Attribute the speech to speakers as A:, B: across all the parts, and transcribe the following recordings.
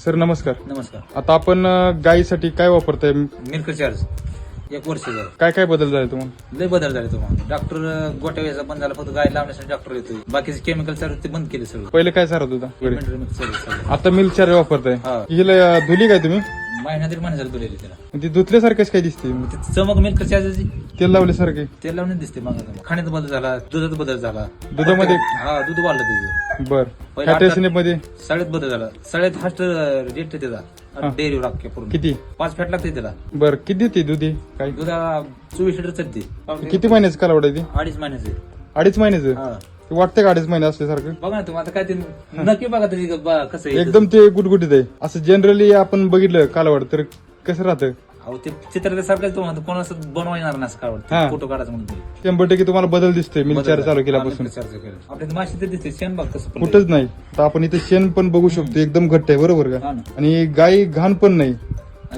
A: Sir नमस्कार.
B: नमस्कार.
A: आता आपण गायीसाठी काय वापरताय?
B: मिल्क चार्ज 1 वर्ष झालं.
A: काय काय बदल झाले तुम्हाला?
B: लय बदल झाले तुम्हाला. डॉक्टर गोट्या वेळेचा बंद झाला, फक्त गाय लावण्यासाठी डॉक्टर येतोय. बाकीचे केमिकल सर्व ते बंद केले सगळं.
A: पहिले काय चारत होता?
B: मिल्क चार्ज
A: आता मिल्क चार्ज वापरताय.
B: हा.
A: हिला धुली काय तुम्ही?
B: महिन्यात दिलेली त्याला.
A: ती धुतल्यासारखेच काय दिसते?
B: ते चमक मिल्क चार्जची
A: तेल लावल्यासारखे?
B: तेल लावून दिसते. मग खाण्यात बदल झाला, दुधात बदल झाला.
A: दुधामध्ये?
B: हा, दूध वाढलं त्याचं.
A: बर.
B: पहिला
A: फॅट मध्ये
B: सगळ्यात बदल झाला. सगळ्यात फास्ट रेट त्याचा डेअरी लागते पूर्ण.
A: किती?
B: 5 फॅट लागते त्याला.
A: बर. किती देते दुधी? काय
B: दुधा 24 लिटर चालते.
A: किती महिन्याचं कालावड आहे ती?
B: 2.5 महिन्याचे.
A: 2.5 महिन्याचं?
B: हा.
A: वाटतं का 2.5 महिने असल्यासारखं?
B: बघा ना तुम्ही आता काय ते नक्की बघा तरी कसं आहे.
A: एकदम ते गुटगुटीत आहे. असं जनरली आपण बघितलं कालावड तर कसं राहतं?
B: अहो ते चित्र सारखं तो म्हणतो, कोणाचं बनवायणार ना असं
A: हा.
B: फोटो काढायचं म्हणून
A: 100% तुम्हाला बदल दिसतोय मिल्क चार्ज चालू केल्यापासून.
B: आपल्याला माशी ते दिसते, शेण बघ कसं पडलंय.
A: कुठंच नाही. तर आपण इथे शेण पण बघू शकतो, एकदम घट्ट आहे. बरोबर का?
B: हा ना.
A: आणि गाय घाण पण नाही,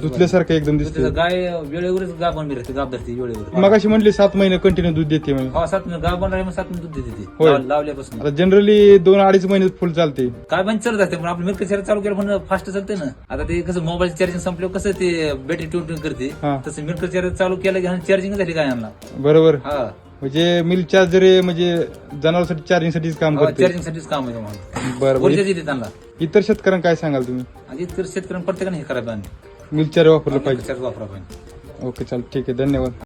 A: धुतल्यासारखं एकदम दिसते.
B: त्याचं गाय वेळेवरच गाभ बनवी राहते, गाभ धरते वेळेवर.
A: मगाशी म्हटली 7 महिने कंटिन्यू दूध देते म्हणे.
B: हा, 7 गाभ बनवली, मग 7 दूध देते ती.
A: होय.
B: लावल्यापासून
A: आता जनरली 2-2.5 महिने फुल चालते.
B: काय पण चालत असते, पण आपलं मिल्क चार्ज चालू केलं म्हणून फास्ट चालते ना. आता ते कसं मोबाईल चार्जिंग संपल्यावर कसं ते बॅटरी ट्यून करते,
A: हा.
B: तसं मिल्क चार्ज चालू केलं की चार्जिंग झाली गायांना.
A: बरोबर.
B: हा,
A: म्हणजे मिल्क चार्जर म्हणजे जनावरांसाठी चार्जिंग साठीच काम करते.
B: चार्जिंग साठीच काम आहे तुम्हाला.
A: बरोबर.
B: ऊर्जा देते त्यांना.
A: इतर शेतकऱ्यांना काय सांगाल तुम्ही?
B: आणि इतर शेतकऱ्यांना प्रत्येकाने हे करायला पाहिजे.
A: मिल्क चार्ज वापरलं पाहिजे.
B: चार्ज वापरा पाहिजे.
A: ओके, चाल ठीक आहे. धन्यवाद.